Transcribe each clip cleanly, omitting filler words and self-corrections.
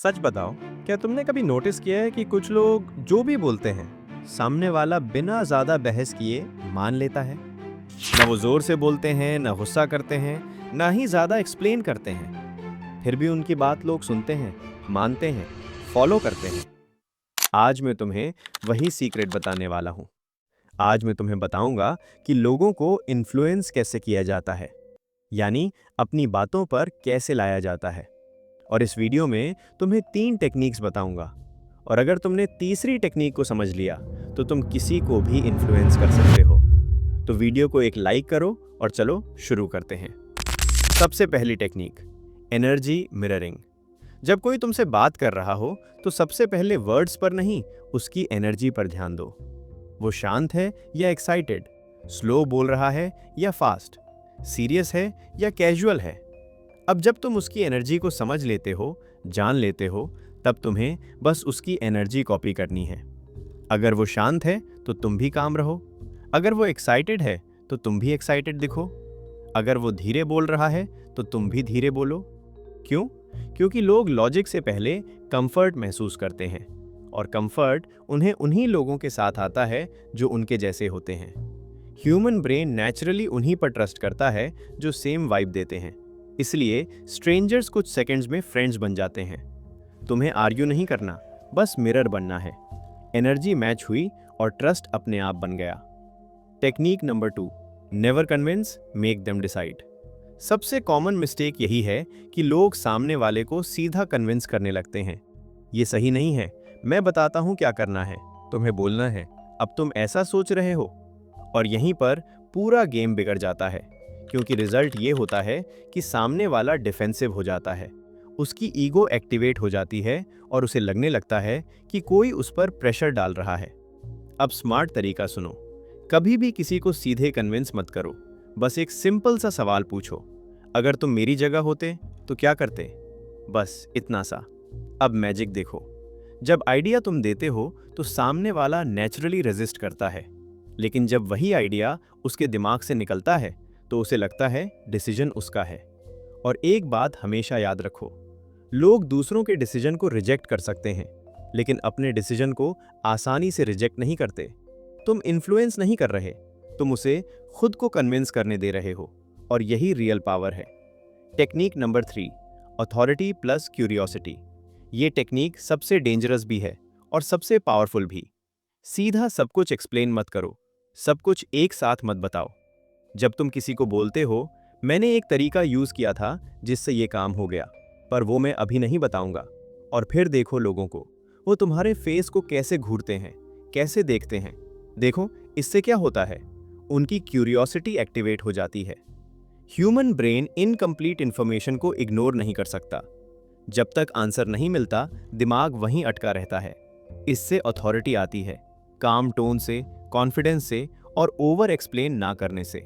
सच बताओ, क्या तुमने कभी नोटिस किया है कि कुछ लोग जो भी बोलते हैं, सामने वाला बिना ज्यादा बहस किए मान लेता है? ना वो जोर से बोलते हैं, ना गुस्सा करते हैं, ना ही ज्यादा एक्सप्लेन करते हैं। फिर भी उनकी बात लोग सुनते हैं, मानते हैं, फॉलो करते हैं। आज मैं तुम्हें वही सीक्रेट बताने वाला हूँ। आज मैं तुम्हें बताऊंगा कि लोगों को इन्फ्लुएंस कैसे किया जाता है, यानी अपनी बातों पर कैसे लाया जाता है। और इस वीडियो में तुम्हें 3 टेक्निक्स बताऊंगा। और अगर तुमने तीसरी टेक्निक को समझ लिया तो तुम किसी को भी इन्फ्लुएंस कर सकते हो। तो वीडियो को एक लाइक करो और चलो शुरू करते हैं। सबसे पहली टेक्निक, एनर्जी मिररिंग। जब कोई तुमसे बात कर रहा हो तो सबसे पहले वर्ड्स पर नहीं, उसकी एनर्जी पर ध्यान दो। वो शांत है या एक्साइटेड, स्लो बोल रहा है या फास्ट, सीरियस है या कैजुअल है। अब जब तुम उसकी एनर्जी को समझ लेते हो, जान लेते हो, तब तुम्हें बस उसकी एनर्जी कॉपी करनी है। अगर वो शांत है तो तुम भी काम रहो। अगर वो एक्साइटेड है तो तुम भी एक्साइटेड दिखो। अगर वो धीरे बोल रहा है तो तुम भी धीरे बोलो। क्यों? क्योंकि लोग लॉजिक से पहले कंफर्ट महसूस करते हैं, और कंफर्ट उन्हें उन्हीं लोगों के साथ आता है जो उनके जैसे होते हैं। ह्यूमन ब्रेन नेचुरली उन्हीं पर ट्रस्ट करता है जो सेम वाइब देते हैं। इसलिए स्ट्रेंजर्स कुछ सेकंड्स में फ्रेंड्स बन जाते हैं। तुम्हें आर्ग्यू नहीं करना, बस मिरर बनना है। एनर्जी मैच हुई और ट्रस्ट अपने आप बन गया। Technique number 2, never convince, make them decide. सबसे कॉमन मिस्टेक यही है कि लोग सामने वाले को सीधा कन्विंस करने लगते हैं। ये सही नहीं है। मैं बताता हूं क्या करना है, तुम्हें बोलना है, अब तुम ऐसा सोच रहे हो। और यहीं पर पूरा गेम बिगड़ जाता है, क्योंकि रिजल्ट ये होता है कि सामने वाला डिफेंसिव हो जाता है। उसकी ईगो एक्टिवेट हो जाती है और उसे लगने लगता है कि कोई उस पर प्रेशर डाल रहा है। अब स्मार्ट तरीका सुनो। कभी भी किसी को सीधे कन्विंस मत करो। बस एक सिंपल सा सवाल पूछो, अगर तुम मेरी जगह होते तो क्या करते? बस इतना सा। अब मैजिक देखो। जब आइडिया तुम देते हो तो सामने वाला नेचुरली रेजिस्ट करता है, लेकिन जब वही आइडिया उसके दिमाग से निकलता है तो उसे लगता है डिसीजन उसका है। और एक बात हमेशा याद रखो, लोग दूसरों के डिसीजन को रिजेक्ट कर सकते हैं, लेकिन अपने डिसीजन को आसानी से रिजेक्ट नहीं करते। तुम इन्फ्लुएंस नहीं कर रहे, तुम उसे खुद को कन्विंस करने दे रहे हो, और यही रियल पावर है। Technique number 3, authority plus curiosity. ये टेक्निक सबसे डेंजरस भी है और सबसे पावरफुल भी। सीधा सब कुछ एक्सप्लेन मत करो, सब कुछ एक साथ मत बताओ। जब तुम किसी को बोलते हो, मैंने एक तरीका यूज किया था जिससे ये काम हो गया, पर वो मैं अभी नहीं बताऊंगा, और फिर देखो लोगों को, वो तुम्हारे फेस को कैसे घूरते हैं, कैसे देखते हैं। देखो इससे क्या होता है, उनकी क्यूरियोसिटी एक्टिवेट हो जाती है। ह्यूमन ब्रेन इनकम्प्लीट इंफॉर्मेशन को इग्नोर नहीं कर सकता। जब तक आंसर नहीं मिलता, दिमाग वहीं अटका रहता है। इससे अथॉरिटी आती है, काम टोन से, कॉन्फिडेंस से, और ओवर एक्सप्लेन ना करने से।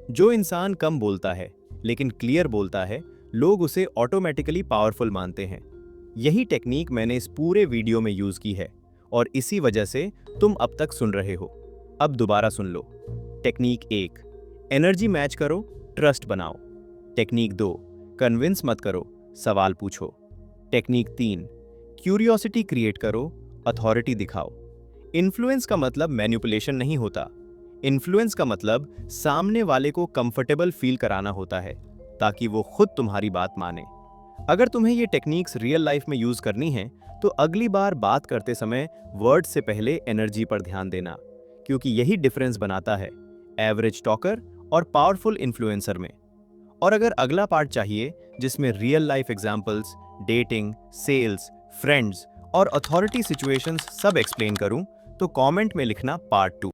जो इंसान कम बोलता है लेकिन क्लियर बोलता है, लोग उसे ऑटोमेटिकली पावरफुल मानते हैं। यही टेक्निक मैंने इस पूरे वीडियो में यूज की है, और इसी वजह से तुम अब तक सुन रहे हो। अब दोबारा सुन लो। टेक्निक 1, एनर्जी मैच करो, ट्रस्ट बनाओ। टेक्निक 2, कन्विंस मत करो, सवाल पूछो। टेक्निक 3, क्यूरियोसिटी क्रिएट करो, अथॉरिटी दिखाओ। इन्फ्लुएंस का मतलब मैनिपुलेशन नहीं होता। इन्फ्लुएंस का मतलब सामने वाले को कंफर्टेबल फील कराना होता है, ताकि वो खुद तुम्हारी बात माने। अगर तुम्हें ये टेक्निक्स रियल लाइफ में यूज करनी है तो अगली बार बात करते समय वर्ड से पहले एनर्जी पर ध्यान देना, क्योंकि यही डिफरेंस बनाता है एवरेज टॉकर और पावरफुल इन्फ्लुएंसर में। और अगर अगला पार्ट चाहिए जिसमें real life examples, dating, sales, friends और अथॉरिटी सिचुएशंस सब एक्सप्लेन करूं, तो कमेंट में लिखना पार्ट 2।